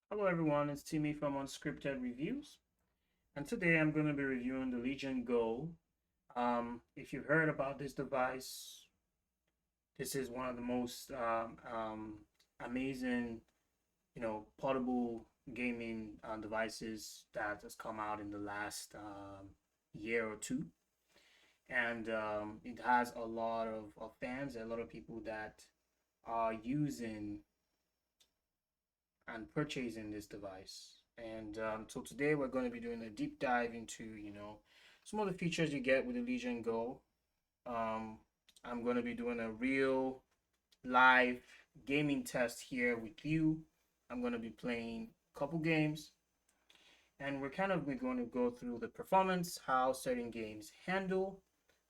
Hello everyone, it's Timmy from Unscripted Reviews, and today I'm going to be reviewing the Legion Go. If you've heard about this device, this is one of the most amazing, portable gaming devices that has come out in the last year or two, and it has a lot of fans, a lot of people that are using and purchasing this device. And so today we're going to be doing a deep dive into, some of the features you get with the Legion Go. Um, I'm going to be doing a real live gaming test here with you. I'm going to be playing a couple games, and we're going to go through the performance, how certain games handle.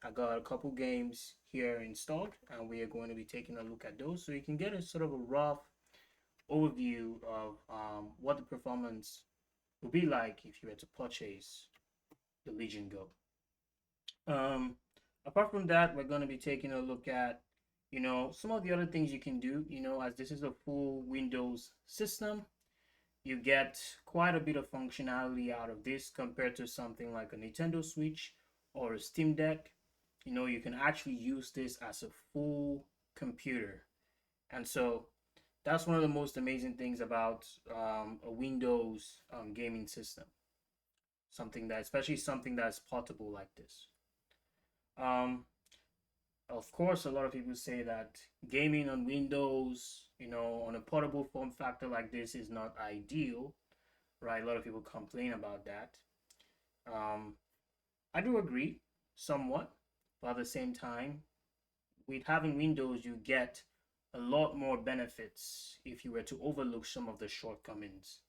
I got a couple games here installed, and we are going to be taking a look at those so you can get a sort of a rough overview of what the performance will be like if you were to purchase the Legion Go. Um, Apart from that, we're going to be taking a look at, some of the other things you can do. As this is a full Windows system, you get quite a bit of functionality out of this compared to something like a Nintendo Switch or a Steam Deck. You can actually use this as a full computer. And so that's one of the most amazing things about a Windows gaming system. Especially something that's portable like this. Um, of course, a lot of people say that gaming on Windows, on a portable form factor like this is not ideal, right? A lot of people complain about that. Um, I do agree somewhat, but at the same time, with having Windows, you get a lot more benefits if you were to overlook some of the shortcomings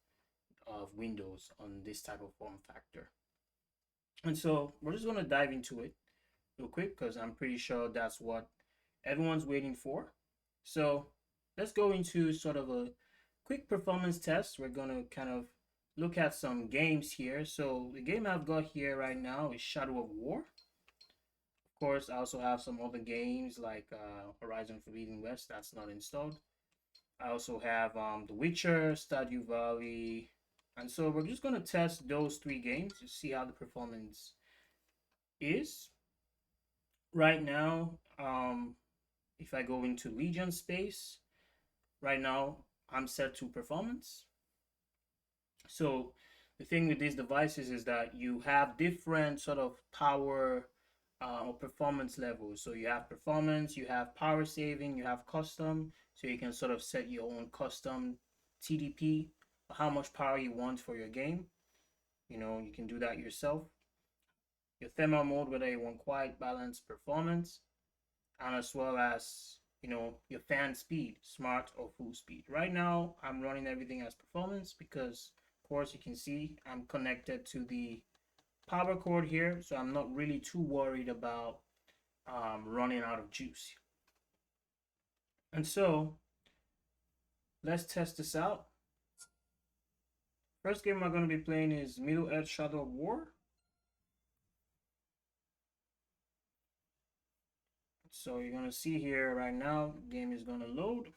of Windows on this type of form factor. And so we're just going to dive into it real quick because I'm pretty sure that's what everyone's waiting for. So let's go into sort of a quick performance test. We're going to kind of look at some games here. So the game I've got here right now is Shadow of War. Of course, I also have some other games like Horizon Forbidden West. That's not installed. I also have The Witcher, Stardew Valley. And so we're just going to test those three games to see how the performance is. Right now, if I go into Legion space, right now I'm set to performance. So the thing with these devices is that you have different sort of power or performance levels. So you have performance, you have power saving, you have custom. So you can sort of set your own custom TDP, how much power you want for your game. You can do that yourself. Your thermal mode, whether you want quiet, balanced performance, and as well as your fan speed, smart or full speed. Right now I'm running everything as performance because of course you can see I'm connected to the power cord here, so I'm not really too worried about running out of juice. And so let's test this out. First game I'm going to be playing is Middle Earth Shadow of War. So you're going to see here right now, the game is going to load.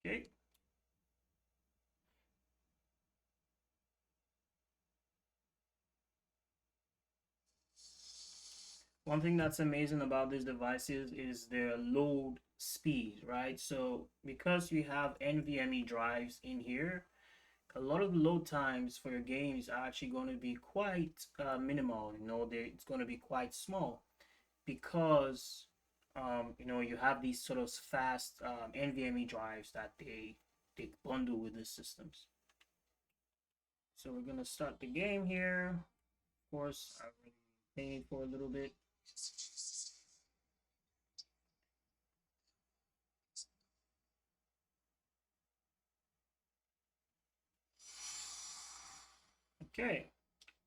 Okay. One thing that's amazing about these devices is their load speed, right? So because you have NVMe drives in here, a lot of the load times for your games are actually going to be quite minimal. It's going to be quite small because you have these sort of fast NVMe drives that they bundle with the systems. So we're gonna start the game here. Of course, I already played for a little bit. Okay,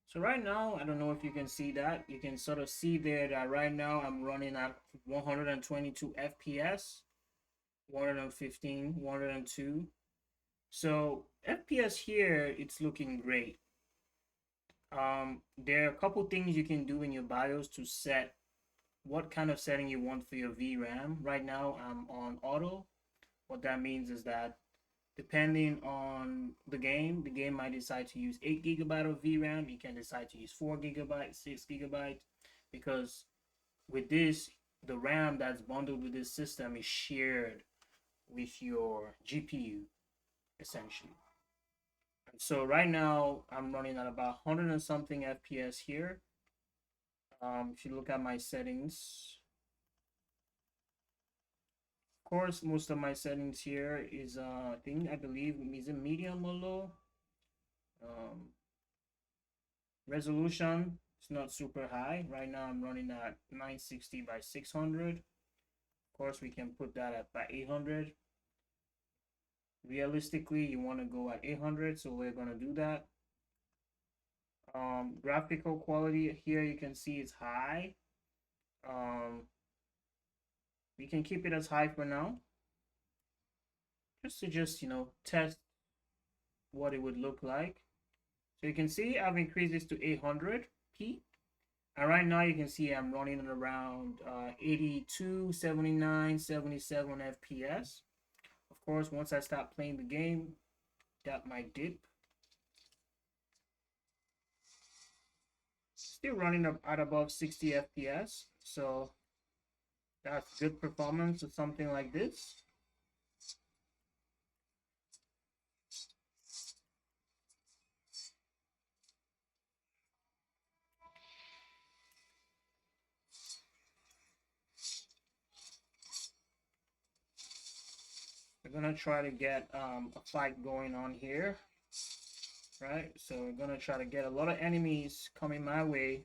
so right now, I don't know if you can see that. You can sort of see there that right now I'm running at 122 FPS, 115, 102. So FPS here, it's looking great. There are a couple things you can do in your BIOS to set what kind of setting you want for your VRAM. Right now, I'm on auto. What that means is that depending on the game might decide to use 8 GB of VRAM. You can decide to use 4 GB, 6 GB, because with this, the RAM that's bundled with this system is shared with your GPU essentially. And so right now I'm running at about 100 and something FPS here. If you look at my settings, of course, most of my settings here is I believe is it medium or low. Um, Resolution is not super high. Right now I'm running at 960 by 600. Of course, we can put that at by 800. Realistically, you want to go at 800, so we're going to do that. Graphical quality here, you can see it's high. We can keep it as high for now, just to test what it would look like. So you can see I've increased this to 800p, and right now you can see I'm running at around 82, 79, 77 FPS. Of course, once I start playing the game, that might dip. Still running up at above 60 FPS, so that's good performance with something like this. We're gonna try to get a fight going on here, right? So we're gonna try to get a lot of enemies coming my way,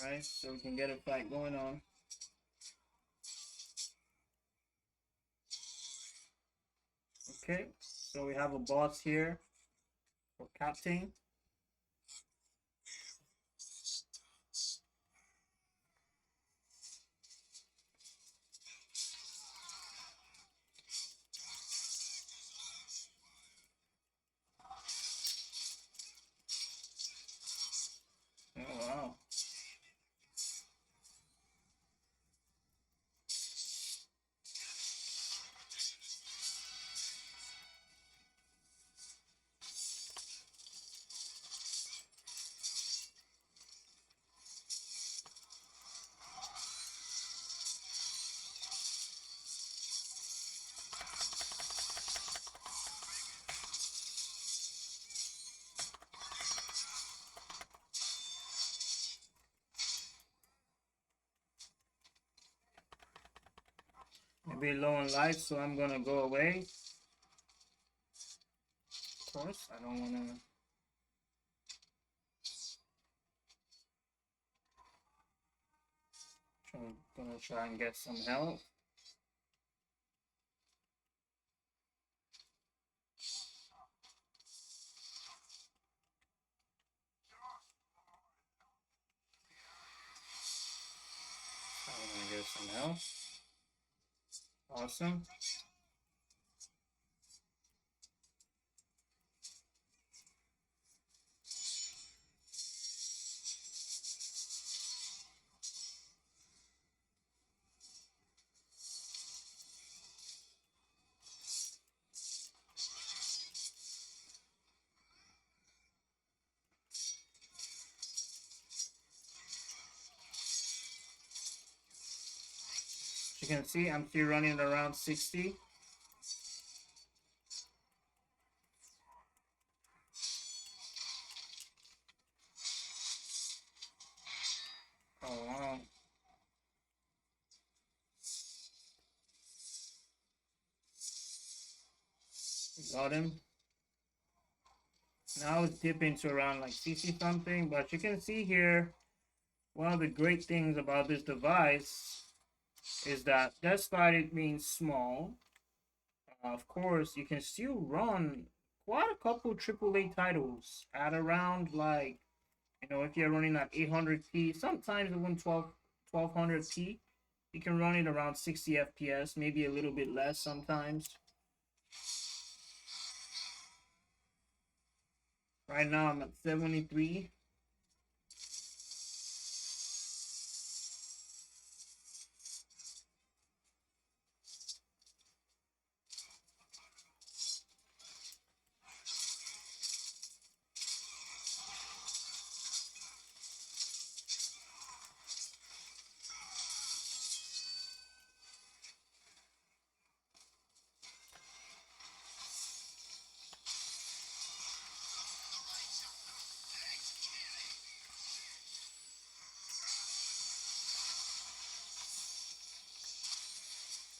right? So we can get a fight going on. Okay, so we have a boss here for Captain. Oh wow. Maybe low on life, so I'm gonna go away. Of course, I don't wanna. I'm gonna try and get some help. I'm gonna get some help. Awesome. As you can see, I'm still running around 60. Oh wow. Got him. Now it's dipping to around like 60 something, but you can see here, one of the great things about this device is that despite it being small, of course, you can still run quite a couple AAA titles at around like, if you're running at 800p, sometimes even 12, 1200p. You can run it around 60 FPS, maybe a little bit less sometimes. Right now I'm at 73.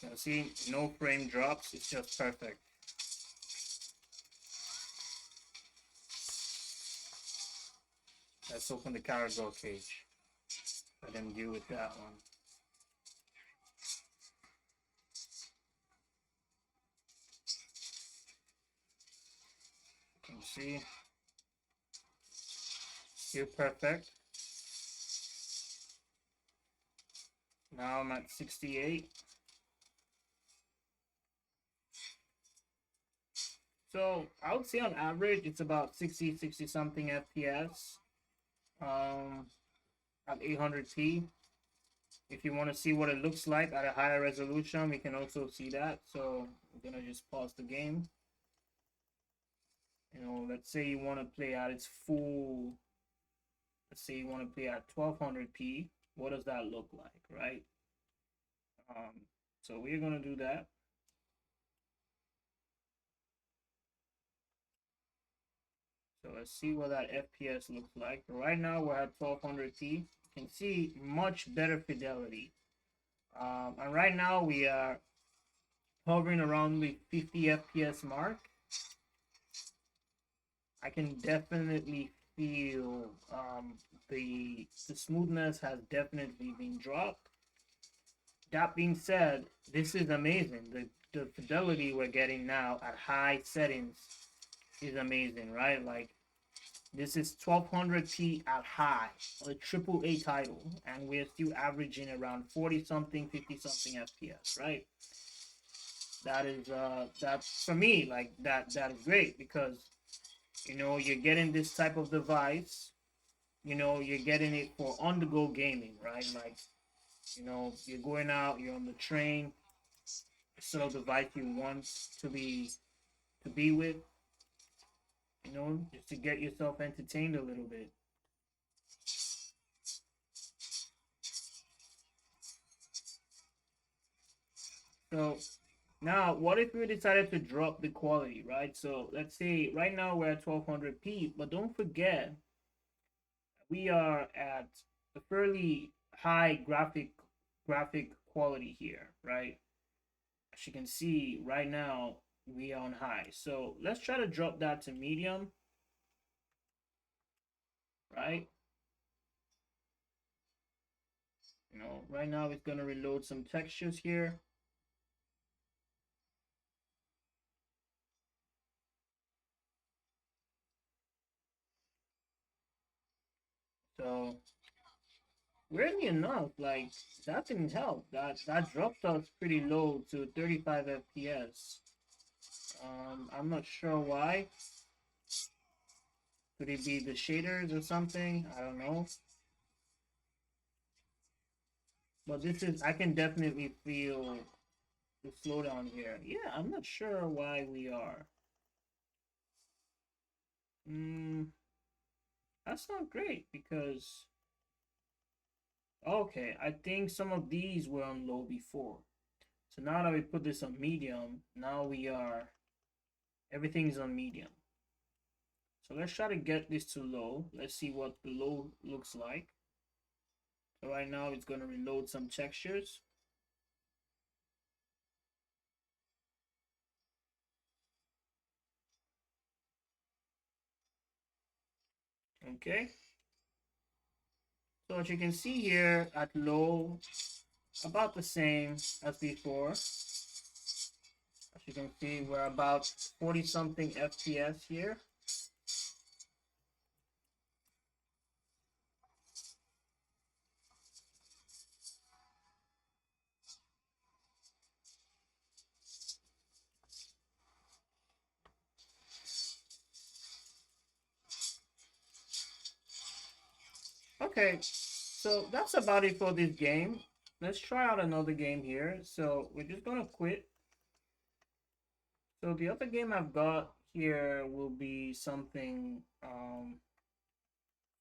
You see, no frame drops, it's just perfect. Let's open the cargo cage. Let them deal with that one. You can see, still perfect. Now I'm at 68. So I would say on average it's about 60 something FPS at 800p. If you want to see what it looks like at a higher resolution, we can also see that. So I'm gonna just pause the game. You know, let's say you want to play at its full. Let's say you want to play at 1200p. What does that look like, right? So we're gonna do that. So let's see what that FPS looks like. Right now we're at 1200p. You can see much better fidelity. And right now we are hovering around the 50 FPS mark. I can definitely feel the smoothness has definitely been dropped. That being said, this is amazing. The fidelity we're getting now at high settings is amazing, right? Like, this is 1200p at high, a AAA title, and we're still averaging around 40 something, 50 something FPS, right? That is that for me, like that is great, because you know you're getting this type of device, you know you're getting it for on the go gaming, right? Like, you know, you're going out, you're on the train, sort of device you want to be with, you know, just to get yourself entertained a little bit. So now, what if we decided to drop the quality, right? So let's say right now we're at 1200p, but don't forget we are at a fairly high graphic quality here, right? As you can see right now, we are on high. So let's try to drop that to medium, right? You know, right now it's gonna reload some textures here. So weirdly enough, like that didn't help. That dropped us pretty low to 35 FPS. I'm not sure why. Could it be the shaders or something? I don't know. But this is, I can definitely feel the slowdown here. Yeah, I'm not sure why we are. That's not great because, okay, I think some of these were on low before. So now that we put this on medium, now we are, everything's on medium. So let's try to get this to low. Let's see what the low looks like. So right now it's going to reload some textures. Okay. So as you can see here at low, about the same as before. As you can see, we're about 40 something FPS here. Okay, so that's about it for this game. Let's try out another game here. So we're just gonna quit. So the other game I've got here will be something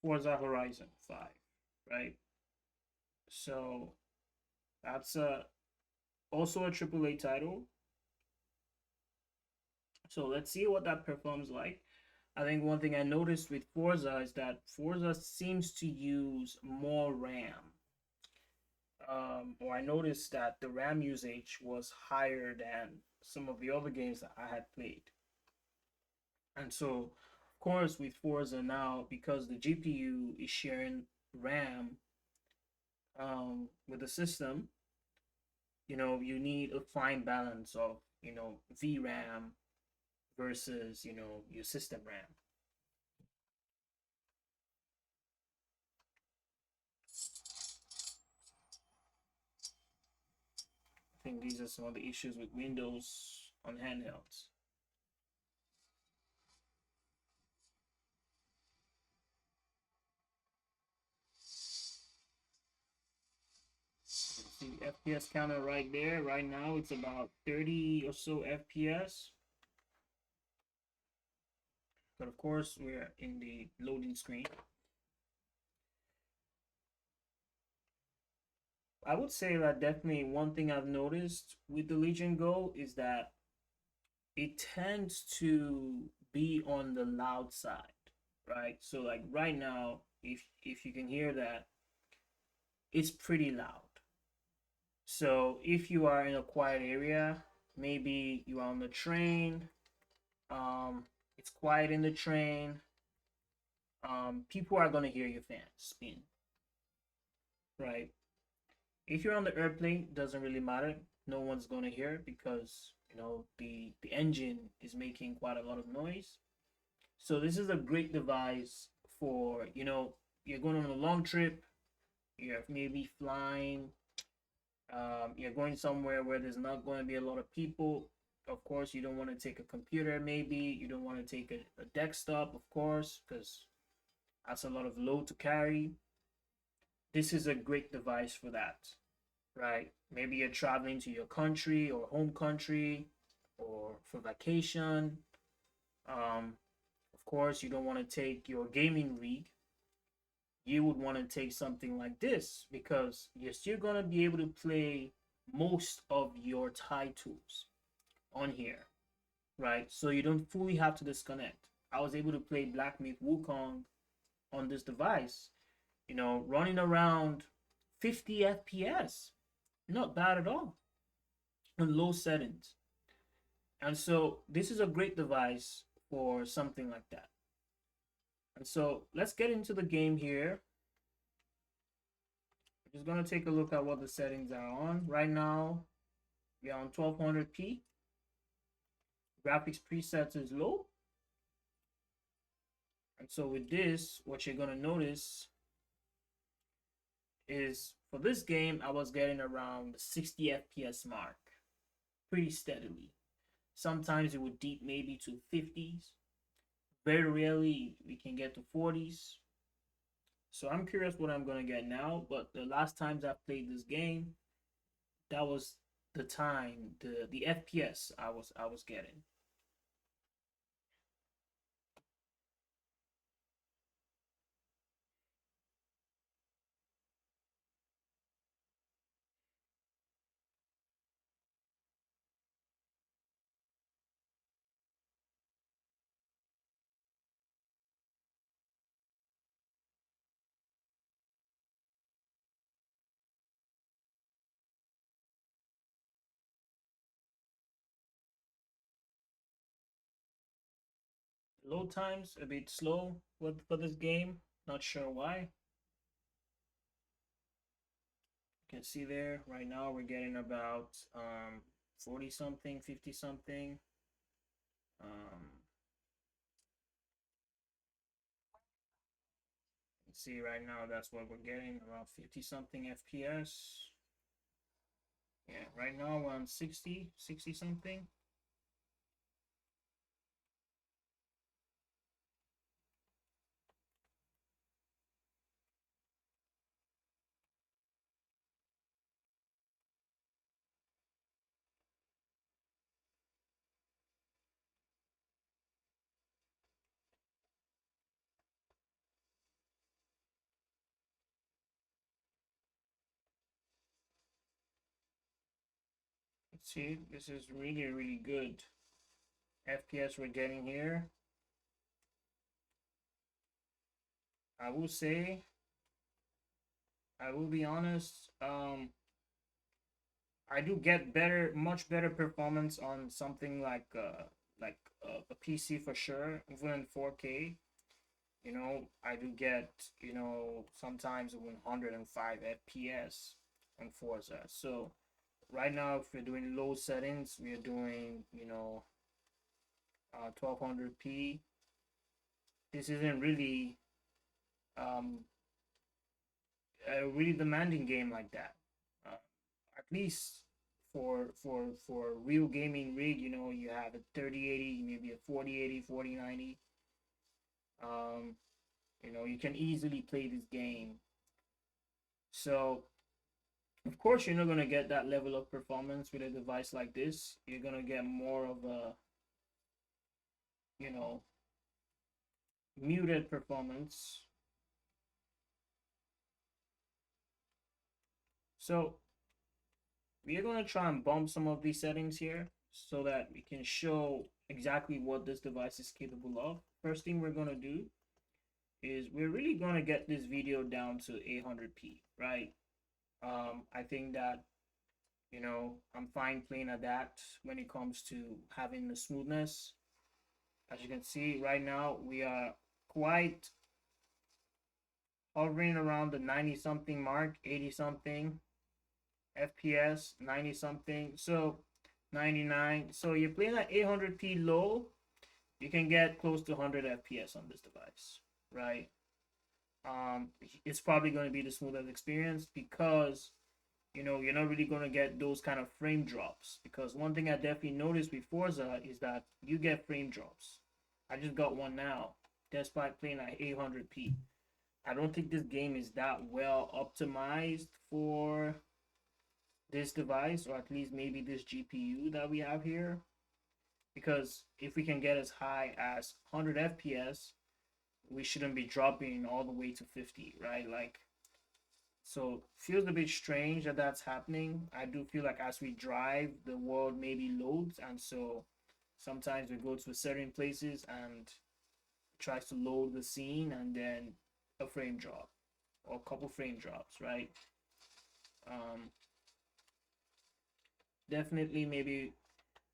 Forza Horizon 5, right? So that's also a AAA title. So let's see what that performs like. I think one thing I noticed with Forza is that Forza seems to use more RAM. Or I noticed that the RAM usage was higher than some of the other games that I had played. And so, of course, with Forza now, because the GPU is sharing RAM with the system, you need a fine balance of, VRAM versus, your system RAM. I think these are some of the issues with Windows on handhelds. See the FPS counter right there. Right now, it's about 30 or so FPS. But of course, we're in the loading screen. I would say that definitely one thing I've noticed with the Legion Go is that it tends to be on the loud side, right? So like right now, if you can hear that, it's pretty loud. So if you are in a quiet area, maybe you are on the train, it's quiet in the train, people are gonna hear your fans spin, right? If you're on the airplane, doesn't really matter. No one's gonna hear because the engine is making quite a lot of noise. So this is a great device for you're going on a long trip, you're maybe flying, you're going somewhere where there's not going to be a lot of people. Of course, you don't want to take a computer, maybe you don't want to take a desktop, of course, because that's a lot of load to carry. This is a great device for that, right? Maybe you're traveling to your country or home country or for vacation. Of course, you don't want to take your gaming rig. You would want to take something like this because you're still going to be able to play most of your titles on here, right? So you don't fully have to disconnect. I was able to play Black Myth Wukong on this device, running around 50 FPS. Not bad at all on low settings. And so this is a great device for something like that. And so let's get into the game here. I'm just going to take a look at what the settings are on. Right now, we're on 1200p. Graphics presets is low. And so with this, what you're going to notice is for this game, I was getting around the 60 FPS mark pretty steadily. Sometimes it would deep maybe to 50s. Very rarely we can get to 40s. So I'm curious what I'm gonna get now. But the last times I played this game, that was the time, the FPS I was getting. Load times a bit slow for this game. Not sure why. You can see there right now we're getting about 40 something, 50 something. Um, see right now that's what we're getting around 50 something FPS. Yeah, right now we're on 60 something. See, this is really, really good FPS we're getting here. I will say, I will be honest, I do get better, much better performance on something like a PC for sure, even in 4K. You know, I do get, you know, sometimes 105 FPS on Forza. So right now, if we're doing low settings, we are doing, you know, 1200p. This isn't really um, a really demanding game like that. Uh, at least for real gaming rig, you know, you have a 3080, maybe a 4080, 4090. Um, you know, you can easily play this game. So of course, you're not gonna get that level of performance with a device like this. You're gonna get more of a, you know, muted performance. So we are gonna try and bump some of these settings here so that we can show exactly what this device is capable of. First thing we're gonna do is we're really gonna get this video down to 800p, right? I think that, you know, I'm fine playing at that when it comes to having the smoothness. As you can see right now, we are quite hovering around the 90 something mark, 80 something FPS, 90 something, so 99. So you're playing at 800p low, you can get close to 100 FPS on this device, right? It's probably going to be the smoothest experience because, you know, you're not really going to get those kind of frame drops. Because one thing I definitely noticed with Forza is that you get frame drops. I just got one now, despite playing at 800p. I don't think this game is that well optimized for this device, or at least maybe this GPU that we have here. Because if we can get as high as 100 FPS, we shouldn't be dropping all the way to 50, right? Like, so feels a bit strange that that's happening. I do feel like as we drive, the world maybe loads, and so sometimes we go to certain places and tries to load the scene, and then a frame drop or a couple frame drops, right? Um, Definitely, maybe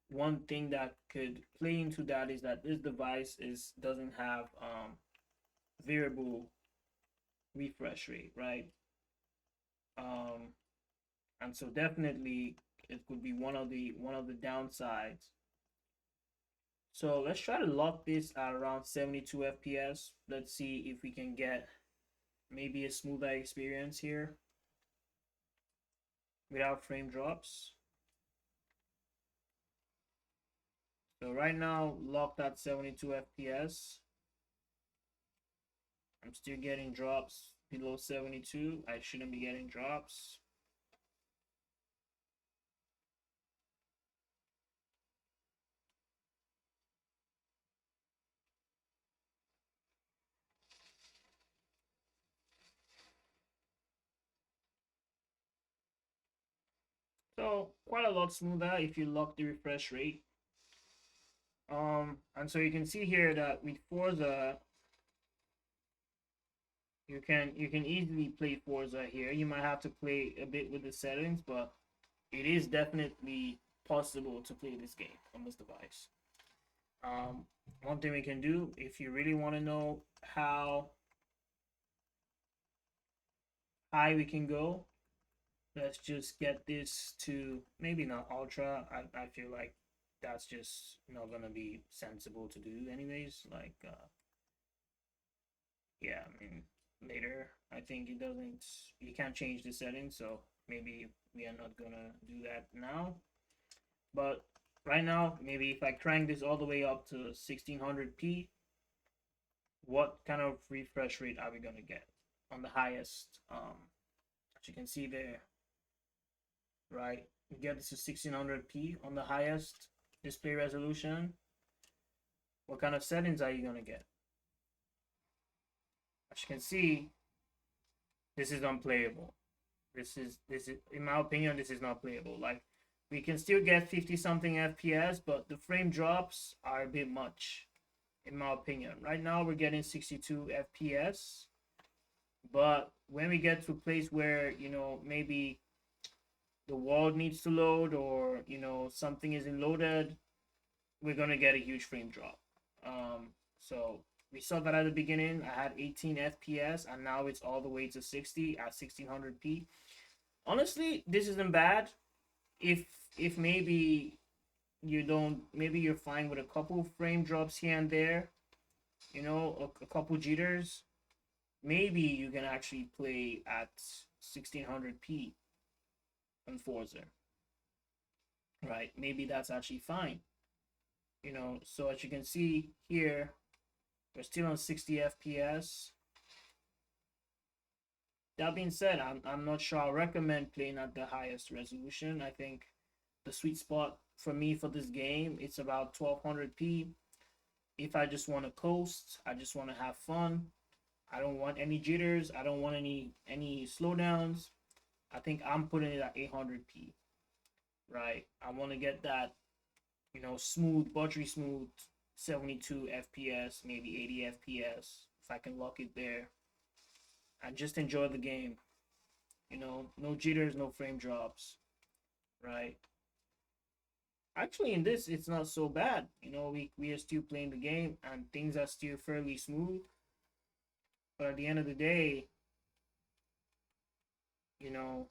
one thing that could play into that is that this device is doesn't have variable refresh rate, right? Um, and so definitely it could be one of the downsides. So let's try to lock this at around 72 FPS. Let's see if we can get maybe a smoother experience here without frame drops. So right now, locked at 72 FPS. I'm still getting drops below 72. I shouldn't be getting drops. So quite a lot smoother if you lock the refresh rate. And so you can see here that with Forza, you can easily play Forza here. You might have to play a bit with the settings, but it is definitely possible to play this game on this device. One thing we can do, if you really want to know how high we can go, let's just get this to maybe not ultra. I feel like that's just not gonna be sensible to do anyways. Like yeah, I mean later I think it doesn't, you can't change the settings, so maybe we are not gonna do that now. But right now, maybe if I crank this all the way up to 1600p, what kind of refresh rate are we gonna get on the highest? As you can see there, right? We get this to 1600p on the highest display resolution. What kind of settings are you gonna get? As you can see, this is unplayable. This is in my opinion, this is not playable. Like We can still get 50 something FPS, but the frame drops are a bit much, in my opinion. Right now, we're getting 62 FPS, but when we get to a place where, maybe the world needs to load or, something isn't loaded, we're going to get a huge frame drop. So we saw that at the beginning. I had 18 FPS, and now it's all the way to 60 at 1600p. Honestly, this isn't bad. If if maybe you don't, maybe you're fine with a couple frame drops here and there, a couple jitters, maybe you can actually play at 1600p on Forza, right? Maybe that's actually fine. So as you can see here, we're still on 60 FPS. That being said, I'm not sure I recommend playing at the highest resolution. I think the sweet spot for me for this game, it's about 1200p. If I just want to coast, I just want to have fun, I don't want any jitters, I don't want any slowdowns, I think I'm putting it at 800p, right? I want to get that, smooth, buttery smooth 72 FPS, maybe 80 FPS, if I can lock it there, and just enjoy the game. No jitters, no frame drops, right? Actually, in this, it's not so bad. We are still playing the game and things are still fairly smooth. But at the end of the day, you know,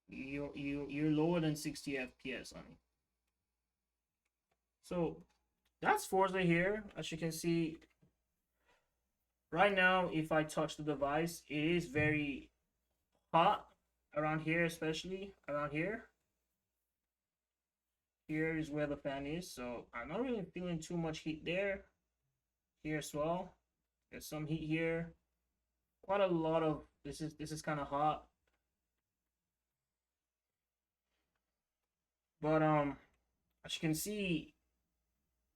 you're lower than 60 FPS on it. So that's Forza here. As you can see, right now, if I touch the device, it is very hot around here, especially around here. Here is where the fan is, so I'm not really feeling too much heat there. Here as well, there's some heat here. Quite a lot of this is kind of hot, but as you can see,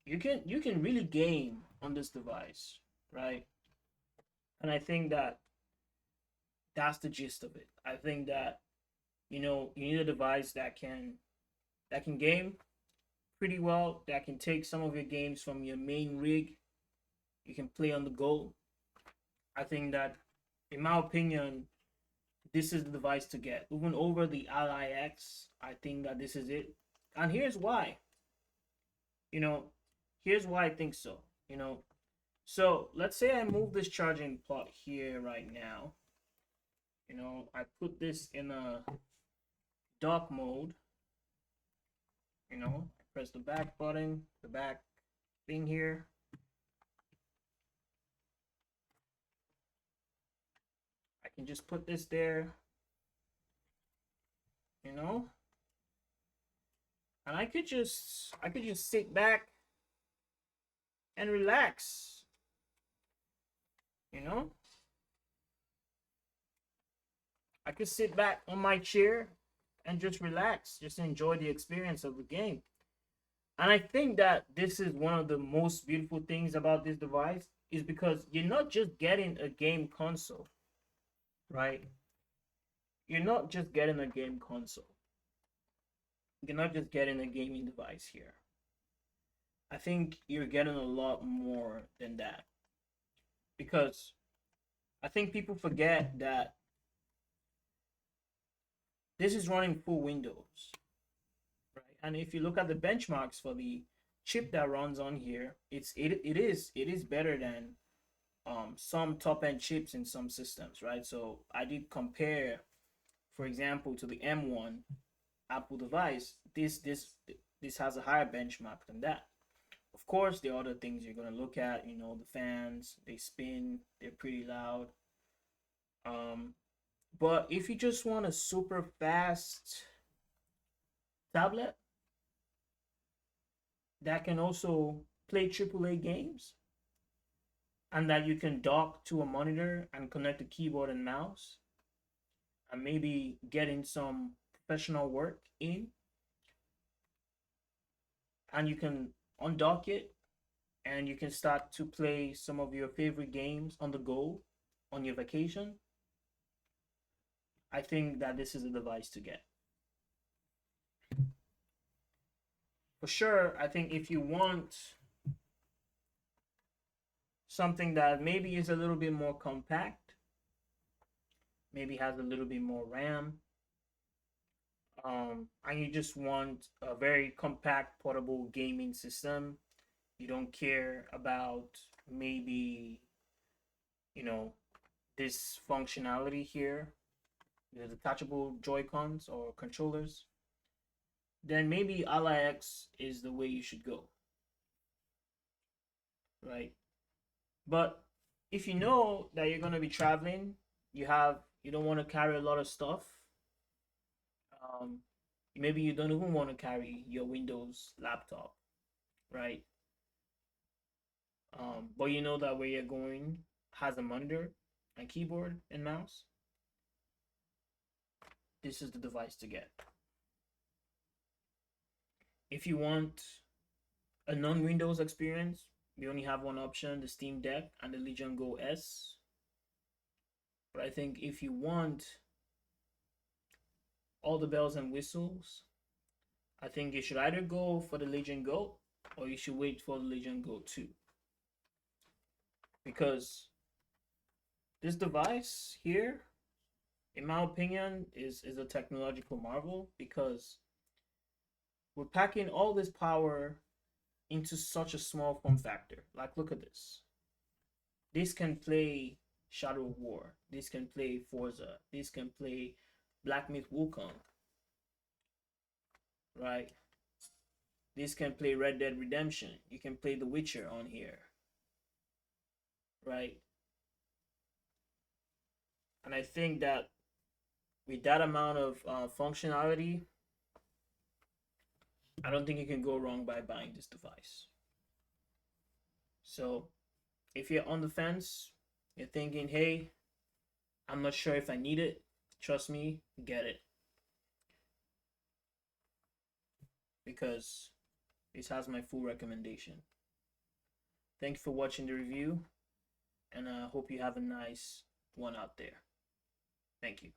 you can really game on this device, right? And I think that that's the gist of it. I think that you need a device that can game pretty well, that can take some of your games from your main rig. You can play on the go. I think that, in my opinion, this is the device to get. Even over the Ally X, I think that this is it. And here's why. You know, here's why I think so. So let's say I move this charging plot here right now. I put this in a dock mode. Press the back button, the back thing here. I can just put this there, and I could just sit back and relax, you know? I could sit back on my chair and just relax, just enjoy the experience of the game. And I think that this is one of the most beautiful things about this device is because you're not just getting a game console, right? You're not just getting a game console. You're not just getting a gaming device here. I think you're getting a lot more than that. Because I think people forget that this is running full Windows, right? And if you look at the benchmarks for the chip that runs on here, it is better than some top end chips in some systems, right? So I did compare, for example, to the M1 Apple device. This has a higher benchmark than that. Of course, there are other things you're gonna look at. The fans, they spin, they're pretty loud. But if you just want a super fast tablet that can also play AAA games and that you can dock to a monitor and connect a keyboard and mouse and maybe getting some professional work in, and you can undock it and you can start to play some of your favorite games on the go on your vacation, I think that this is a device to get. For sure, I think if you want something that maybe is a little bit more compact, maybe has a little bit more RAM, and you just want a very compact portable gaming system, you don't care about maybe, you know, this functionality here, the detachable Joy-Cons or controllers, then maybe Ally X is the way you should go, right? But if you know that you're gonna be traveling, you don't want to carry a lot of stuff. Um, Maybe you don't even want to carry your Windows laptop, right? But you know that where you're going has a monitor, a keyboard, and mouse. This is the device to get. If you want a non-Windows experience, we only have one option: the Steam Deck and the Legion Go S. But I think if you want all the bells and whistles, I think you should either go for the Legion Go or you should wait for the Legion Go 2. Because this device here, in my opinion, is a technological marvel, because we're packing all this power into such a small form factor. Like, look at this. This can play Shadow of War. This can play Forza. This can play Black Myth Wukong. Right? This can play Red Dead Redemption. You can play The Witcher on here. Right? And I think that with that amount of functionality, I don't think you can go wrong by buying this device. So if you're on the fence, you're thinking, hey, I'm not sure if I need it, trust me, get it. Because this has my full recommendation. Thank you for watching the review, and I hope you have a nice one out there. Thank you.